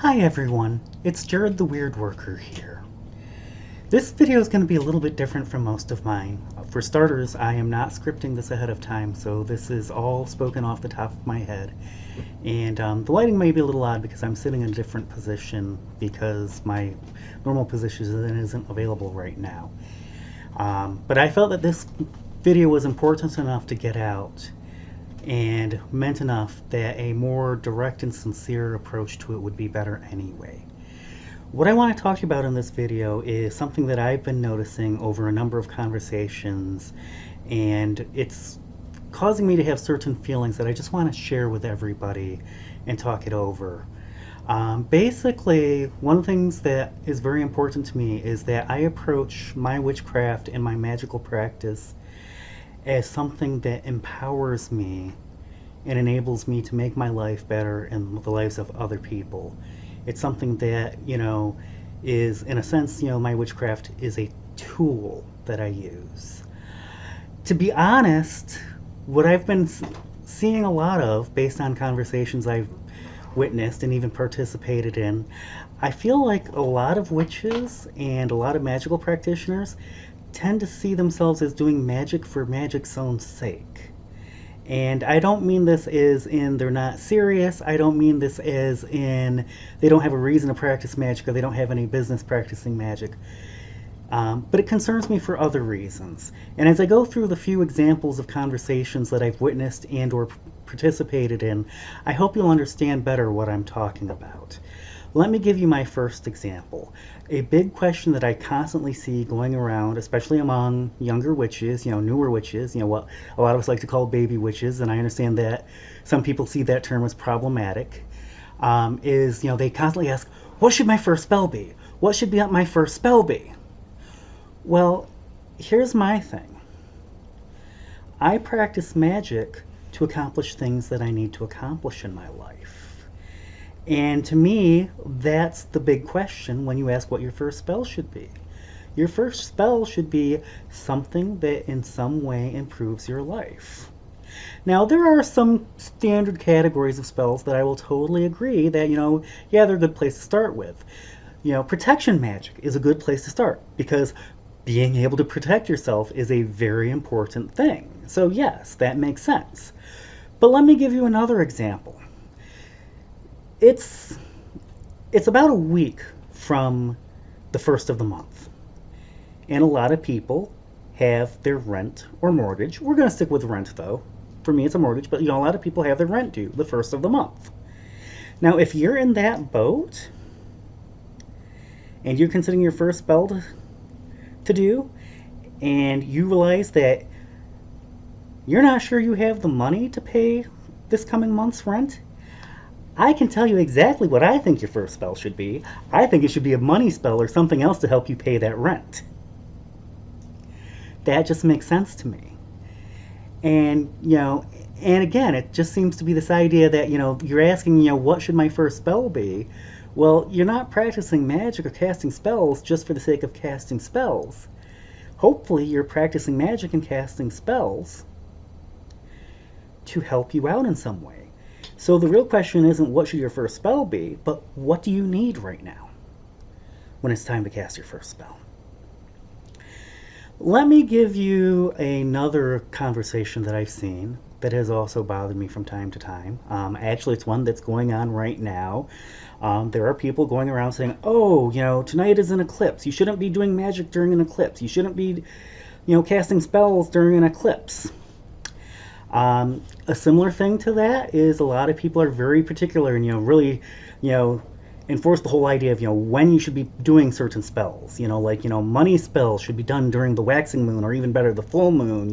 Hi everyone, it's Jared the Wyrd-Worker here. This video is going to be a little bit different from most of mine. For starters, I am not scripting this ahead of time, so this is all spoken off the top of my head. And the lighting may be a little odd because I'm sitting in a different position because my normal position isn't available right now. But I felt that this video was important enough to get out and meant enough that a more direct and sincere approach to it would be better anyway. What I want to talk to you about in this video is something that I've been noticing over a number of conversations, and it's causing me to have certain feelings that I just want to share with everybody and talk it over. Basically, one of the things that is very important to me is that I approach my witchcraft and my magical practice as something that empowers me and enables me to make my life better and the lives of other people. It's something that, is, in a sense, my witchcraft is a tool that I use. To be honest, what I've been seeing a lot of, based on conversations I've witnessed and even participated in, I feel like a lot of witches and a lot of magical practitioners tend to see themselves as doing magic for magic's own sake. And I don't mean this as in they're not serious. I don't mean this as in they don't have a reason to practice magic or they don't have any business practicing magic. But it concerns me for other reasons. And as I go through the few examples of conversations that I've witnessed and or participated in, I hope you'll understand better what I'm talking about. Let me give you my first example. A big question that I constantly see going around, especially among younger witches, newer witches, what a lot of us like to call baby witches, and I understand that some people see that term as problematic, is, they constantly ask, what should my first spell be? What should be my first spell be? Well, here's my thing. I practice magic to accomplish things that I need to accomplish in my life. And to me, that's the big question when you ask what your first spell should be. Your first spell should be something that in some way improves your life. Now, there are some standard categories of spells that I will totally agree that, yeah, they're a good place to start with. Protection magic is a good place to start because being able to protect yourself is a very important thing. So yes, that makes sense. But let me give you another example. It's about a week from the first of the month, and a lot of people have their rent or mortgage. We're going to stick with rent, though. For me, it's a mortgage, but a lot of people have their rent due the first of the month. Now, if you're in that boat and you're considering your first spell to do, and you realize that you're not sure you have the money to pay this coming month's rent, I can tell you exactly what I think your first spell should be. I think it should be a money spell or something else to help you pay that rent. That just makes sense to me. And, and again, it just seems to be this idea that, you're asking, what should my first spell be? Well, you're not practicing magic or casting spells just for the sake of casting spells. Hopefully, you're practicing magic and casting spells to help you out in some way. So the real question isn't what should your first spell be, but what do you need right now when it's time to cast your first spell? Let me give you another conversation that I've seen that has also bothered me from time to time. Actually, it's one that's going on right now. There are people going around saying, oh, tonight is an eclipse. You shouldn't be doing magic during an eclipse. You shouldn't be, casting spells during an eclipse. A similar thing to that is a lot of people are very particular and, really, enforce the whole idea of, when you should be doing certain spells. Like, money spells should be done during the waxing moon or even better, the full moon,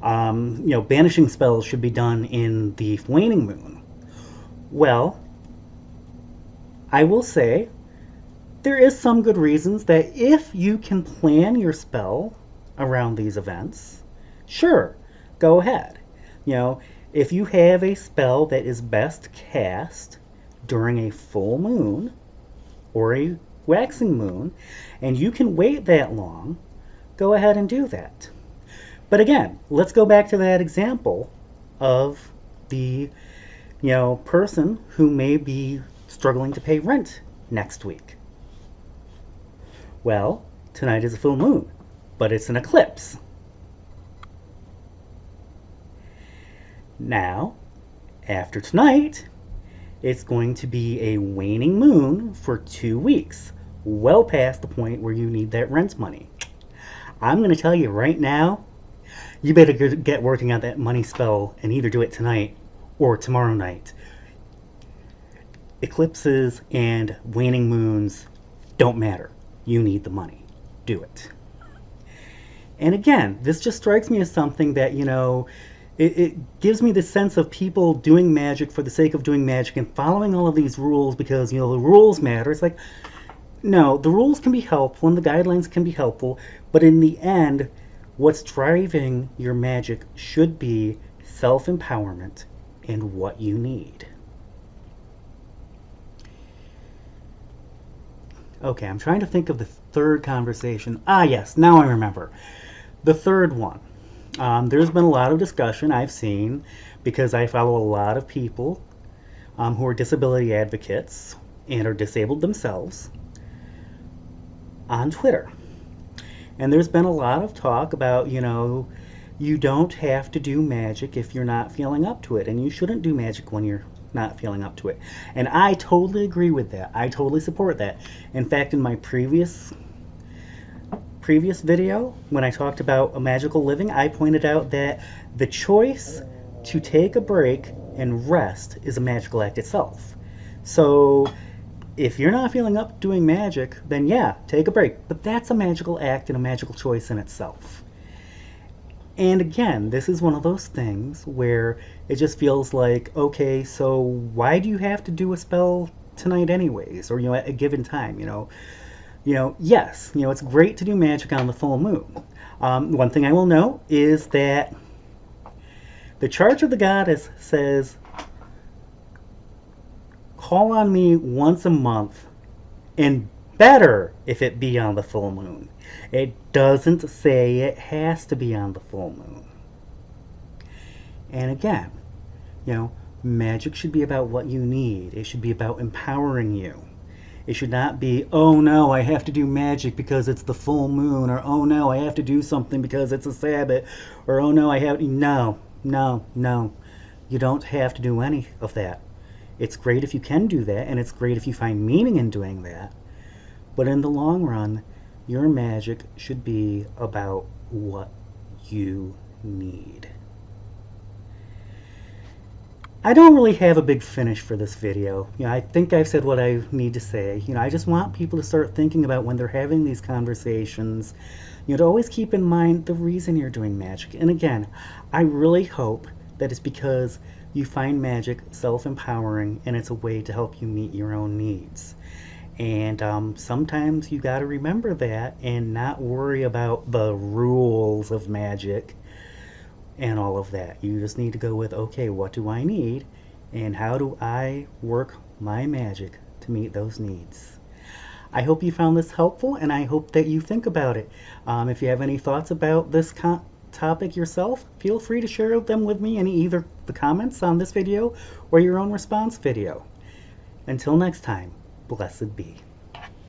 banishing spells should be done in the waning moon. Well, I will say there is some good reasons that if you can plan your spell around these events, sure, go ahead. If you have a spell that is best cast during a full moon or a waxing moon, and you can wait that long, go ahead and do that. But again, let's go back to that example of the person who may be struggling to pay rent next week. Well, tonight is a full moon, but it's an eclipse. Now, after tonight, it's going to be a waning moon for 2 weeks, well past the point where you need that rent money. I'm going to tell you right now, you better get working on that money spell and either do it tonight or tomorrow night. Eclipses and waning moons don't matter. You need the money. Do it. And again, this just strikes me as something that, it gives me the sense of people doing magic for the sake of doing magic and following all of these rules because, the rules matter. It's like, no, the rules can be helpful and the guidelines can be helpful, but in the end, what's driving your magic should be self-empowerment and what you need. Okay, I'm trying to think of the third conversation. Ah, yes, now I remember. The third one. There's been a lot of discussion I've seen because I follow a lot of people who are disability advocates and are disabled themselves on Twitter. And there's been a lot of talk about, you don't have to do magic if you're not feeling up to it, and you shouldn't do magic when you're not feeling up to it. And I totally agree with that. I totally support that. In fact, in my previous video, when I talked about a magical living, I pointed out that the choice to take a break and rest is a magical act itself. So if you're not feeling up doing magic, then yeah, take a break. But that's a magical act and a magical choice in itself. And again, this is one of those things where it just feels like, okay, so why do you have to do a spell tonight anyways, or at a given time? Yes, it's great to do magic on the full moon. One thing I will note is that the Charge of the Goddess says, call on me once a month, and better if it be on the full moon. It doesn't say it has to be on the full moon. And again, magic should be about what you need. It should be about empowering you. It should not be, oh no, I have to do magic because it's the full moon, or oh no, I have to do something because it's a Sabbath, or oh no, no. You don't have to do any of that. It's great if you can do that, and it's great if you find meaning in doing that. But in the long run, your magic should be about what you need. I don't really have a big finish for this video. I think I've said what I need to say. I just want people to start thinking about when they're having these conversations, to always keep in mind the reason you're doing magic. And again, I really hope that it's because you find magic self-empowering and it's a way to help you meet your own needs. And sometimes you got to remember that and not worry about the rules of magic and all of that. You just need to go with, okay, what do I need and how do I work my magic to meet those needs? I hope you found this helpful, and I hope that you think about it. If you have any thoughts about this topic yourself, feel free to share them with me in either the comments on this video or your own response video. Until next time, blessed be.